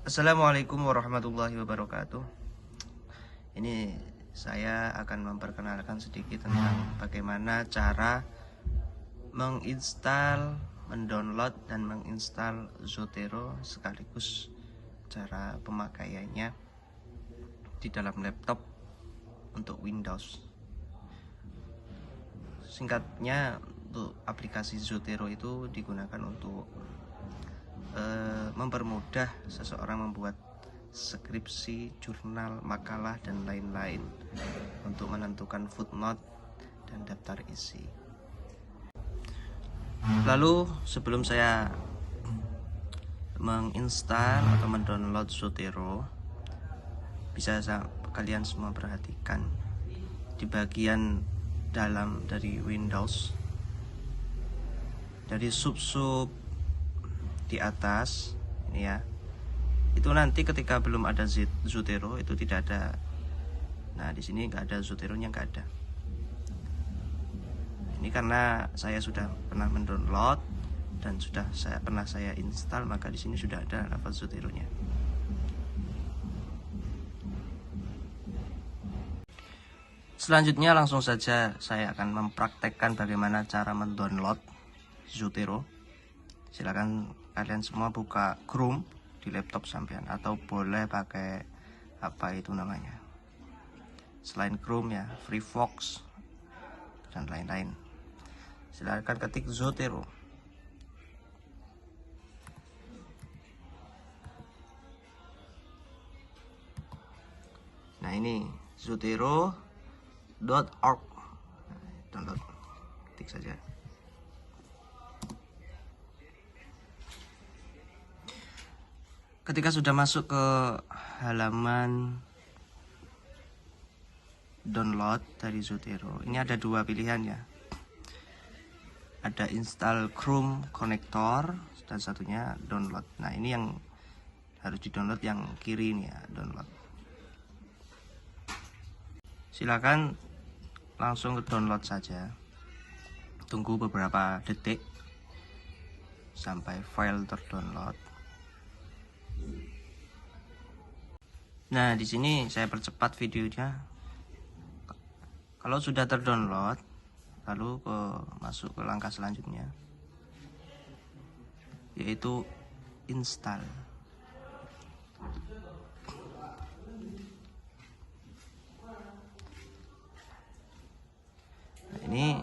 Assalamualaikum warahmatullahi wabarakatuh. Ini saya akan memperkenalkan sedikit tentang bagaimana cara menginstal, mendownload dan menginstal Zotero, sekaligus cara pemakaiannya di dalam laptop untuk Windows. Singkatnya, untuk aplikasi Zotero itu digunakan untuk mempermudah seseorang membuat skripsi, jurnal, makalah, dan lain-lain untuk menentukan footnote dan daftar isi. Lalu sebelum saya menginstal atau mendownload Zotero, bisa kalian semua perhatikan di bagian dalam dari Windows, dari sub-sub di atas ini ya, itu nanti ketika belum ada Zotero itu tidak ada. Nah, di sini nggak ada Zoteronya, nggak ada. Ini karena saya sudah pernah mendownload dan sudah pernah saya install, maka di sini sudah ada lafaz Zoteronya. Selanjutnya langsung saja saya akan mempraktekkan bagaimana cara mendownload Zotero. Silakan kalian semua buka Chrome di laptop sampean, atau boleh pakai apa itu namanya, selain Chrome ya, Firefox dan lain-lain. Silakan ketik Zotero. Nah, ini zotero.org. Download, ketik saja. Ketika sudah masuk ke halaman download dari Zotero, ini ada dua pilihan ya. Ada install Chrome Connector dan satunya download. Nah, ini yang harus di-download yang kiri ini ya, download. Silakan langsung ke download saja. Tunggu beberapa detik sampai file terdownload. Nah, di sini saya percepat videonya. Kalau sudah terdownload, lalu masuk ke langkah selanjutnya, yaitu install. Nah, ini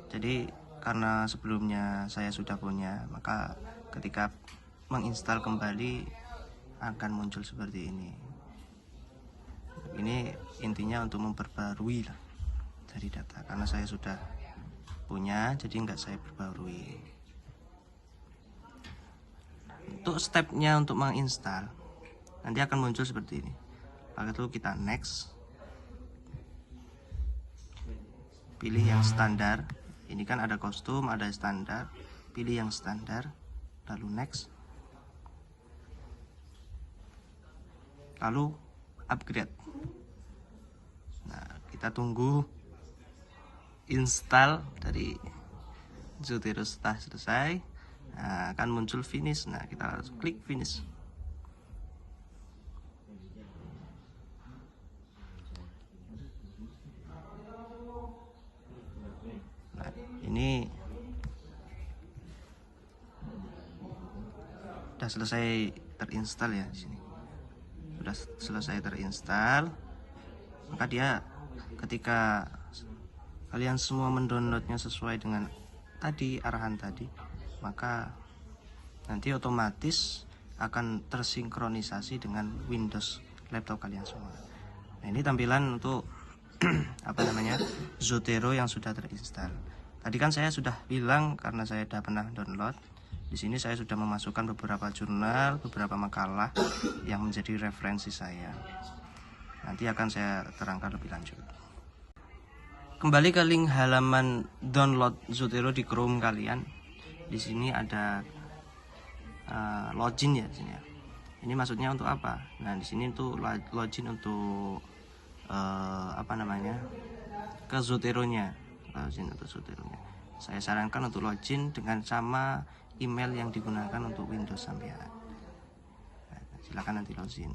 jadi karena sebelumnya saya sudah punya, maka ketika menginstal kembali akan muncul seperti ini. Ini intinya untuk memperbarui lah dari data, karena saya sudah punya, jadi nggak saya perbarui. Untuk stepnya untuk menginstal nanti akan muncul seperti ini. Maka itu kita next, pilih yang standar. Ini kan ada kostum, ada standar, pilih yang standar, lalu next, lalu upgrade. Nah, kita tunggu install dari Zotero. Setelah selesai, nah, akan muncul finish. Nah, kita klik finish. Nah, ini sudah selesai terinstall ya. Di sini sudah selesai terinstall, maka dia ketika kalian semua mendownloadnya sesuai dengan tadi, arahan tadi, maka nanti otomatis akan tersinkronisasi dengan Windows laptop kalian semua. Nah, ini tampilan untuk apa namanya, Zotero yang sudah terinstall. Tadi kan saya sudah bilang karena saya sudah pernah download. Di sini saya sudah memasukkan beberapa jurnal, beberapa makalah yang menjadi referensi saya. Nanti akan saya terangkan lebih lanjut. Kembali ke link halaman download Zotero di Chrome kalian. Di sini ada login ya, di sini ya. Ini maksudnya untuk apa? Nah, di sini untuk login untuk apa namanya, ke Zoteronya. Login untuk Zoteronya. Saya sarankan untuk login dengan sama email yang digunakan untuk Windows sampean. silakan nanti login.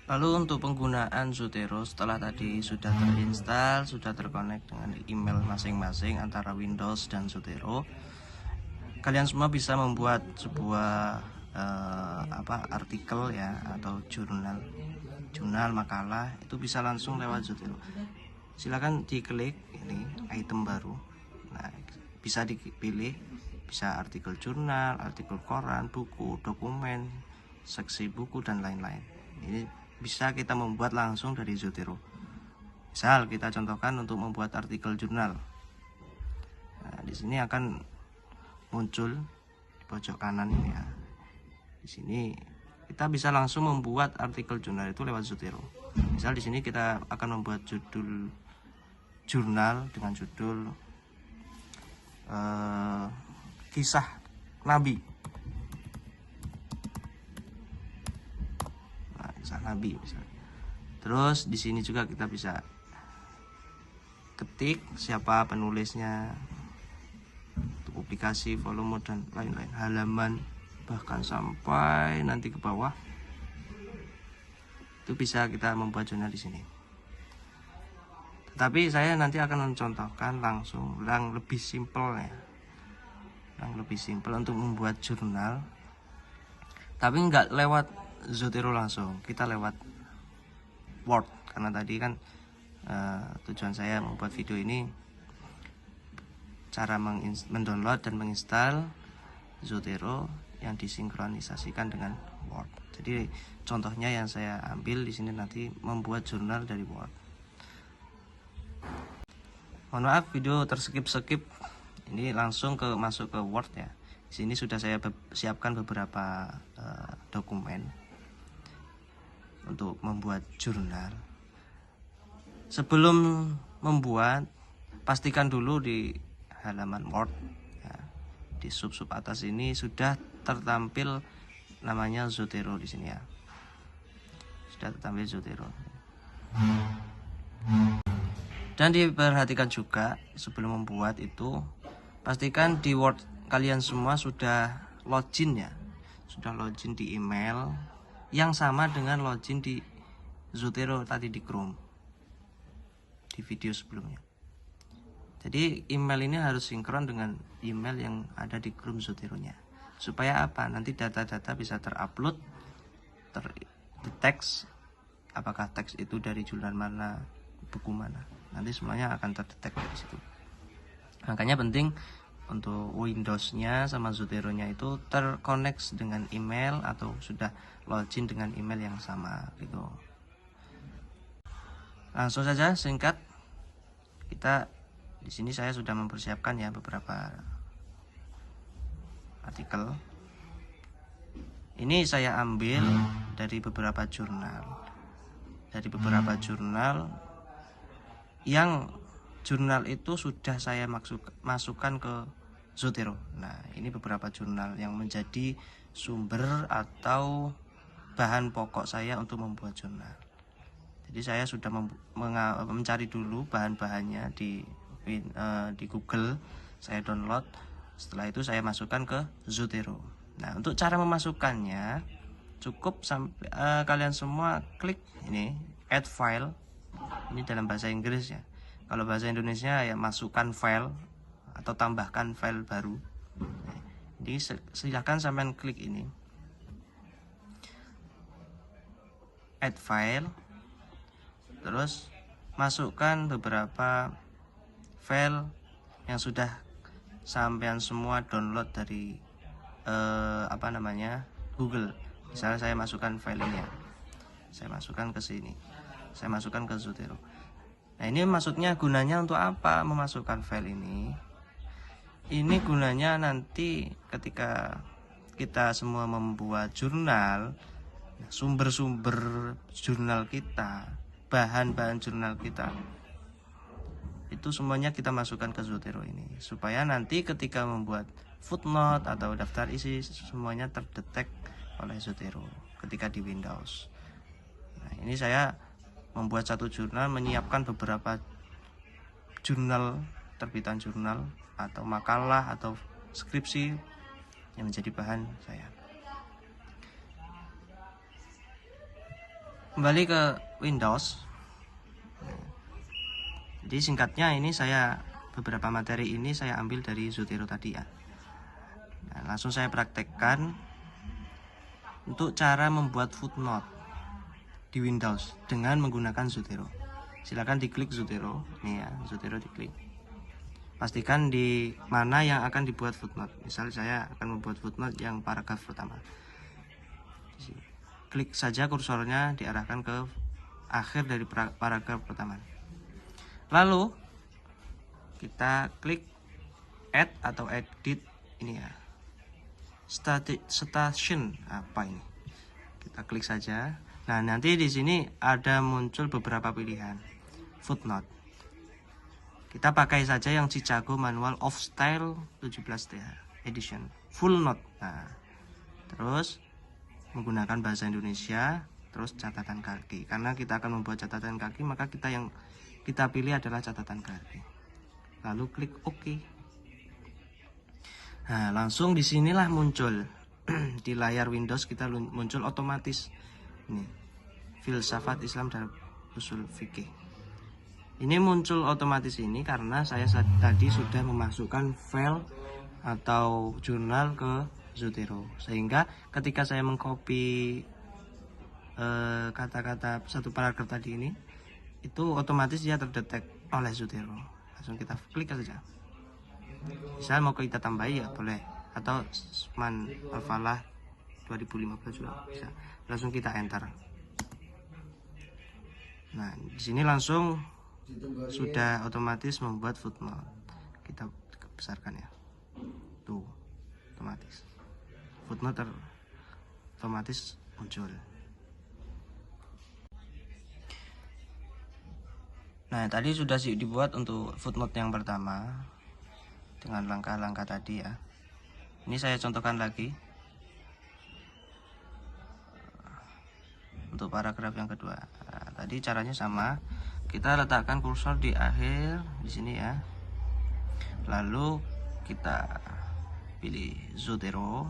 Lalu untuk penggunaan Zotero setelah tadi sudah terinstall, sudah terkonek dengan email masing-masing antara Windows dan Zotero, kalian semua bisa membuat sebuah artikel ya, atau jurnal makalah, itu bisa langsung lewat Zotero. Silakan diklik ini item baru. Nah, bisa dipilih, bisa artikel jurnal, artikel koran, buku, dokumen, seksi buku dan lain-lain. Ini bisa kita membuat langsung dari Zotero. Misal kita contohkan untuk membuat artikel jurnal. Nah, di sini akan muncul di pojok kanan ini ya. Di sini kita bisa langsung membuat artikel jurnal itu lewat Zotero. Misal di sini kita akan membuat judul jurnal dengan judul kisah Nabi. Nah, kisah Nabi misalnya. Terus di sini juga kita bisa ketik siapa penulisnya, untuk publikasi, volume dan lain-lain, halaman, bahkan sampai nanti ke bawah. Itu bisa kita membuat jurnal di sini. Tetapi saya nanti akan mencontohkan langsung yang lebih simpel ya, yang lebih simpel untuk membuat jurnal, tapi nggak lewat Zotero langsung, kita lewat Word. Karena tadi kan tujuan saya membuat video ini cara mendownload dan menginstal Zotero yang disinkronisasikan dengan Word. Jadi contohnya yang saya ambil di sini nanti membuat jurnal dari Word. Mohon maaf video terskip-skip. Ini langsung masuk ke Word ya. Di sini sudah saya siapkan beberapa dokumen untuk membuat jurnal. Sebelum membuat, pastikan dulu di halaman Word ya, di sub atas ini sudah tertampil namanya Zotero di sini ya. Sudah tertampil Zotero. Dan diperhatikan juga sebelum membuat itu, pastikan di Word kalian semua sudah login ya, sudah login di email yang sama dengan login di Zotero tadi di Chrome di video sebelumnya. Jadi email ini harus sinkron dengan email yang ada di Chrome Zotero-nya. Supaya apa? Nanti data-data bisa terupload, terdeteksi apakah teks itu dari jurnal mana, buku mana. Nanti semuanya akan terdetek dari situ. Makanya penting untuk Windows-nya sama Zotero-nya itu terkoneksi dengan email atau sudah login dengan email yang sama gitu. Langsung saja singkat, kita di sini saya sudah mempersiapkan ya beberapa artikel. Ini saya ambil dari beberapa jurnal. Dari beberapa jurnal yang jurnal itu sudah saya masukkan ke Zotero. Nah, ini beberapa jurnal yang menjadi sumber atau bahan pokok saya untuk membuat jurnal. Jadi saya sudah mencari dulu bahan-bahannya di Google, saya download. Setelah itu saya masukkan ke Zotero. Nah, untuk cara memasukkannya cukup kalian semua klik ini add file. Ini dalam bahasa Inggris ya. Kalau bahasa Indonesia ya masukkan file atau tambahkan file baru. Jadi silakan sampean klik ini add file, terus masukkan beberapa file yang sudah sampean semua download dari Google. Misalnya saya masukkan file ini ya, saya masukkan ke sini, saya masukkan ke Zotero. Nah, ini maksudnya gunanya untuk apa memasukkan file ini? Ini gunanya nanti ketika kita semua membuat jurnal, sumber-sumber jurnal kita, bahan-bahan jurnal kita, itu semuanya kita masukkan ke Zotero ini, supaya nanti ketika membuat footnote atau daftar isi semuanya terdetek oleh Zotero ketika di Windows. Nah, ini saya membuat satu jurnal, menyiapkan beberapa jurnal, terbitan jurnal atau makalah atau skripsi yang menjadi bahan saya. Kembali ke Windows. Jadi singkatnya ini beberapa materi ini saya ambil dari Zotero tadi ya. Nah, langsung saya praktekkan untuk cara membuat footnote di Windows dengan menggunakan Zotero. Silakan diklik Zotero, nih ya, Zotero diklik. Pastikan di mana yang akan dibuat footnote. Misal saya akan membuat footnote yang paragraf pertama. Klik saja kursornya diarahkan ke akhir dari paragraf pertama. Lalu kita klik add atau edit ini ya. Station apa ini? Kita klik saja. Nah, nanti di sini ada muncul beberapa pilihan footnote. Kita pakai saja yang Chicago Manual of Style 17th edition full note. Nah, terus menggunakan bahasa Indonesia, terus catatan kaki. Karena kita akan membuat catatan kaki, maka yang kita pilih adalah catatan kaki. Lalu klik OK. Nah, langsung disinilah muncul di layar Windows kita muncul otomatis ini filsafat Islam dan usul fikih. Ini muncul otomatis ini karena saya tadi sudah memasukkan file atau jurnal ke Zotero, sehingga ketika saya mengcopy kata-kata satu paragraf tadi ini, itu otomatis dia terdetek oleh Zotero. Langsung kita klik saja. Misal mau kita tambahi ya boleh, atau Man Al-Falah 2015 juga bisa. Langsung kita enter. Nah, di sini langsung sudah otomatis membuat footnote. Kita besarkan ya. Tuh, otomatis. Footnote otomatis muncul. Nah, tadi sudah dibuat untuk footnote yang pertama dengan langkah-langkah tadi ya. Ini saya contohkan lagi untuk paragraf yang kedua. Nah, tadi caranya sama. Kita letakkan kursor di akhir di sini ya. Lalu kita pilih Zotero.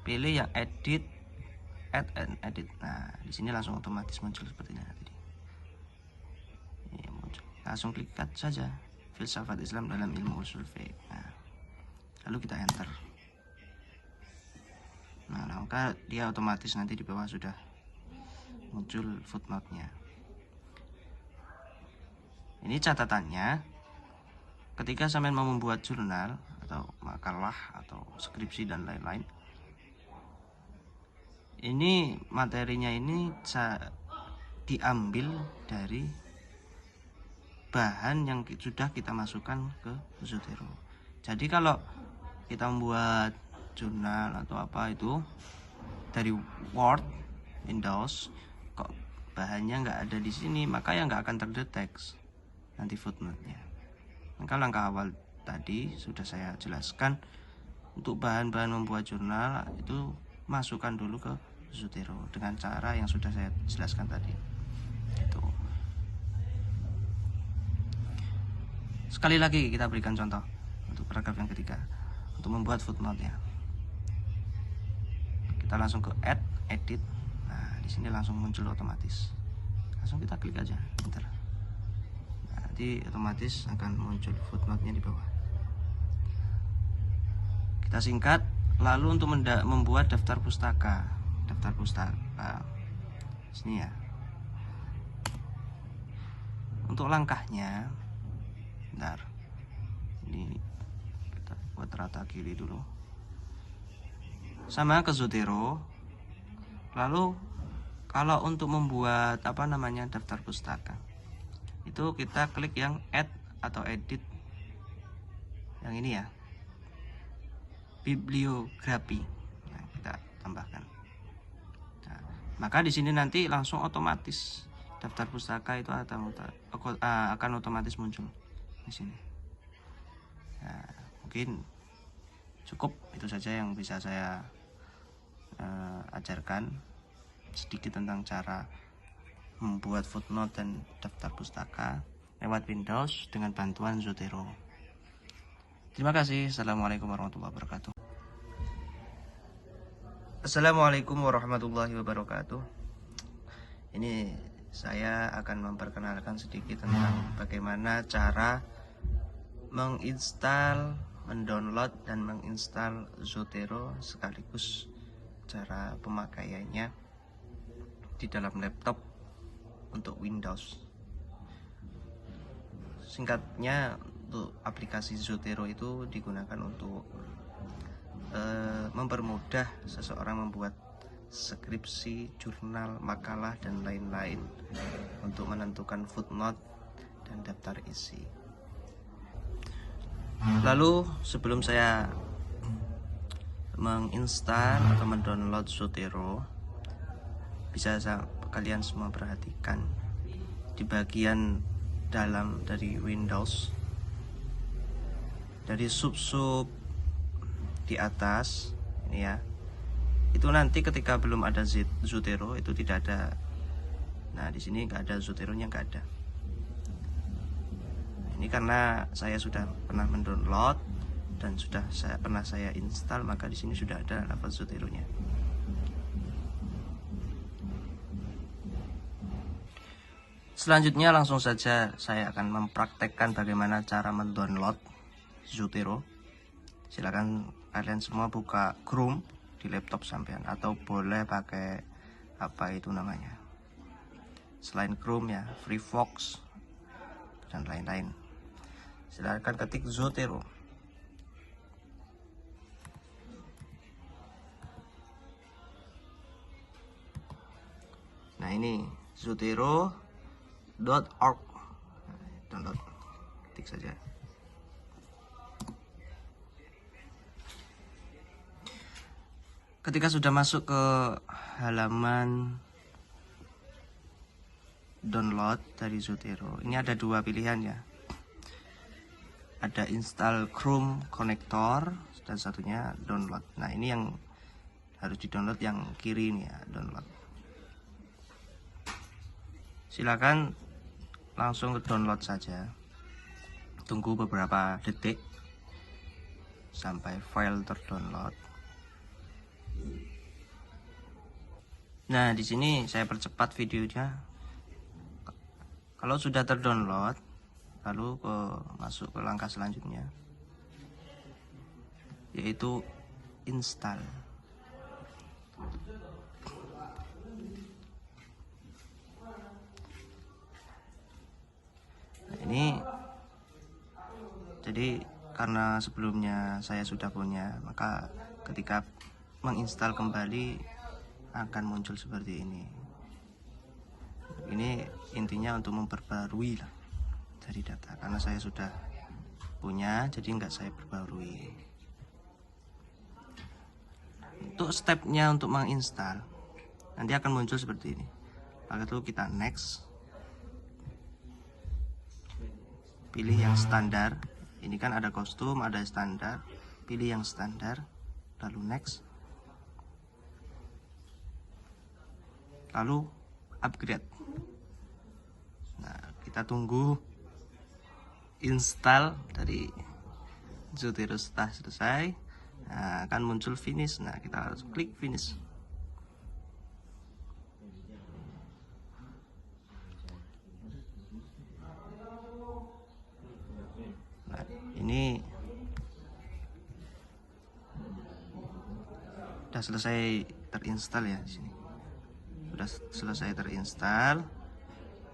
Pilih yang edit, add and edit. Nah, di sini langsung otomatis muncul seperti ini tadi. Ini muncul. Langsung klik saja filsafat Islam dalam ilmu usul fiqh. Nah, lalu kita enter. Nah, maka dia otomatis nanti di bawah sudah muncul footnote-nya. Ini catatannya, ketika sampai mau membuat jurnal atau makalah atau skripsi dan lain-lain, ini materinya ini diambil dari bahan yang sudah kita masukkan ke Zotero. Jadi kalau kita membuat jurnal atau apa itu dari Word, Windows, kok bahannya nggak ada di sini, maka ya nggak akan terdeteksi nanti footnote-nya. Maka langkah awal tadi sudah saya jelaskan. Untuk bahan-bahan membuat jurnal itu masukkan dulu ke Zotero dengan cara yang sudah saya jelaskan tadi. Itu. Sekali lagi kita berikan contoh untuk paragraf yang ketiga untuk membuat footnote-nya. Kita langsung ke add, edit. Nah, di sini langsung muncul otomatis. Langsung kita klik aja, enter. Nah, nanti otomatis akan muncul footnote-nya di bawah. Kita singkat. Lalu untuk membuat daftar pustaka sini ya. Untuk langkahnya, bentar, ini kita buat rata kiri dulu. Sama ke Zotero. Lalu kalau untuk membuat daftar pustaka, itu kita klik yang add atau edit yang ini ya, bibliografi. Nah, kita tambahkan. Nah, maka di sini nanti langsung otomatis daftar pustaka itu akan otomatis muncul di sini. Nah, mungkin cukup itu saja yang bisa saya ajarkan sedikit tentang cara membuat footnote dan daftar pustaka lewat Windows dengan bantuan Zotero. Terima kasih. Assalamualaikum warahmatullahi wabarakatuh. Assalamualaikum warahmatullahi wabarakatuh. Ini saya akan memperkenalkan sedikit tentang bagaimana cara menginstal, mendownload dan menginstal Zotero, sekaligus cara pemakaiannya di dalam laptop untuk Windows. Singkatnya, untuk aplikasi Zotero itu digunakan untuk mempermudah seseorang membuat skripsi, jurnal, makalah, dan lain-lain, untuk menentukan footnote dan daftar isi. Lalu sebelum saya menginstal atau mendownload Zotero, bisa kalian semua perhatikan di bagian dalam dari Windows, dari sub-sub di atas ini ya, itu nanti ketika belum ada Zotero itu tidak ada. Nah, di sini nggak ada Zoteronya, nggak ada. Ini karena saya sudah pernah mendownload dan sudah pernah saya install, maka di sini sudah ada lafaz Zoteronya. Selanjutnya langsung saja saya akan mempraktekkan bagaimana cara mendownload Zotero. Silakan kalian semua buka Chrome di laptop sampean, atau boleh pakai apa itu namanya selain Chrome ya, Firefox dan lain-lain. Silakan ketik Zotero. Nah, ini zotero.org. Download, ketik saja. Ketika sudah masuk ke halaman download dari Zotero, ini ada dua pilihan ya. Ada install Chrome Connector dan satunya download. Nah, ini yang harus di-download yang kiri ini ya, download. Silakan langsung ke download saja. Tunggu beberapa detik sampai file terdownload. Nah, di sini saya percepat videonya. Kalau sudah terdownload, lalu masuk ke langkah selanjutnya, yaitu install. Nah, ini jadi karena sebelumnya saya sudah punya, maka ketika menginstal kembali akan muncul seperti ini. Ini intinya untuk memperbarui lah dari data, karena saya sudah punya, jadi nggak saya perbarui. Untuk stepnya untuk menginstal nanti akan muncul seperti ini. Maka itu kita next, pilih yang standar. Ini kan ada kostum, ada standar, pilih yang standar, lalu next, lalu upgrade. Nah, kita tunggu install dari Zotero setelah selesai. Nah, akan muncul finish. Nah, kita harus klik finish. Nah, ini sudah selesai terinstall ya di sini. Sudah selesai terinstall,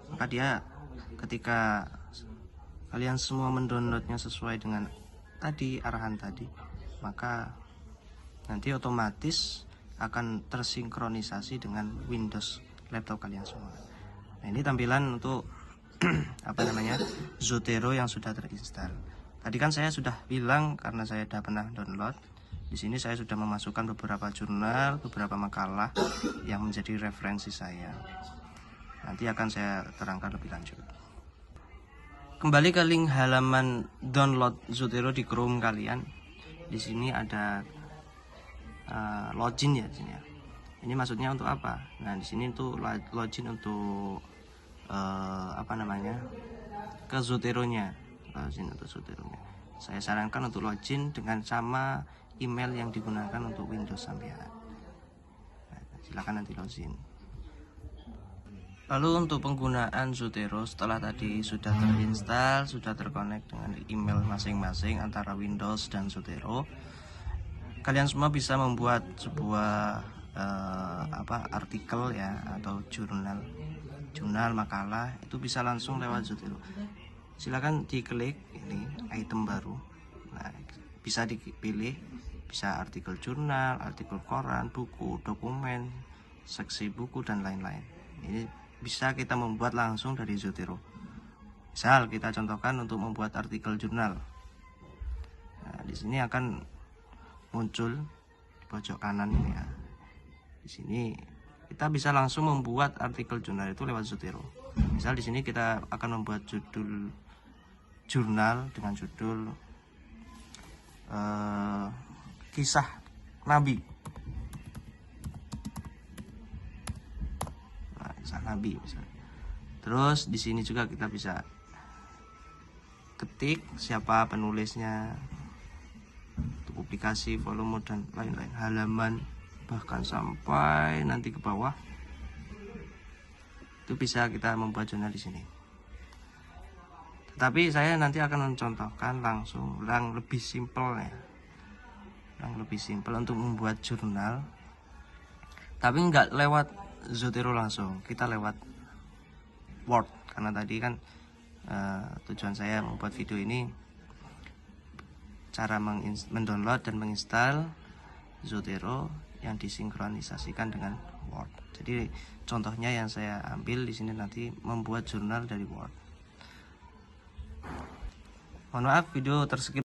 maka dia ketika kalian semua mendownloadnya sesuai dengan tadi arahan tadi, maka nanti otomatis akan tersinkronisasi dengan Windows laptop kalian semua. Nah, ini tampilan untuk apa namanya Zotero yang sudah terinstall. Tadi kan saya sudah bilang karena saya sudah pernah download. Di sini saya sudah memasukkan beberapa jurnal, beberapa makalah yang menjadi referensi saya. Nanti akan saya terangkan lebih lanjut. Kembali ke link halaman download Zotero di Chrome kalian. Di sini ada login ya di sini ya. Ini maksudnya untuk apa? Nah, di sini untuk login untuk apa namanya? Ke Zoteronya. Login untuk Zoteronya. Saya sarankan untuk login dengan sama email yang digunakan untuk Windows sampean. Nah, silakan nanti login. Lalu untuk penggunaan Zotero setelah tadi sudah terinstall, sudah terkonek dengan email masing-masing antara Windows dan Zotero, kalian semua bisa membuat sebuah artikel ya, atau jurnal makalah, itu bisa langsung lewat Zotero. Silakan diklik ini item baru. Nah, bisa dipilih, bisa artikel jurnal, artikel koran, buku, dokumen, seksi buku dan lain-lain. Ini bisa kita membuat langsung dari Zotero. Misal kita contohkan untuk membuat artikel jurnal. Nah, di sini akan muncul di pojok kanan ini ya. Di sini kita bisa langsung membuat artikel jurnal itu lewat Zotero. Misal di sini kita akan membuat judul jurnal dengan judul kisah Nabi. Nah, kisah Nabi misalnya. Terus di sini juga kita bisa ketik siapa penulisnya, publikasi, volume dan lain-lain, halaman, bahkan sampai nanti ke bawah. Itu bisa kita membuat jurnal di sini. Tapi saya nanti akan mencontohkan langsung yang lebih simpel ya. Yang lebih simpel untuk membuat jurnal. Tapi nggak lewat Zotero langsung, kita lewat Word. Karena tadi kan tujuan saya membuat video ini cara mendownload dan menginstal Zotero yang disinkronisasikan dengan Word. Jadi contohnya yang saya ambil di sini nanti membuat jurnal dari Word. Mohon maaf video terskip.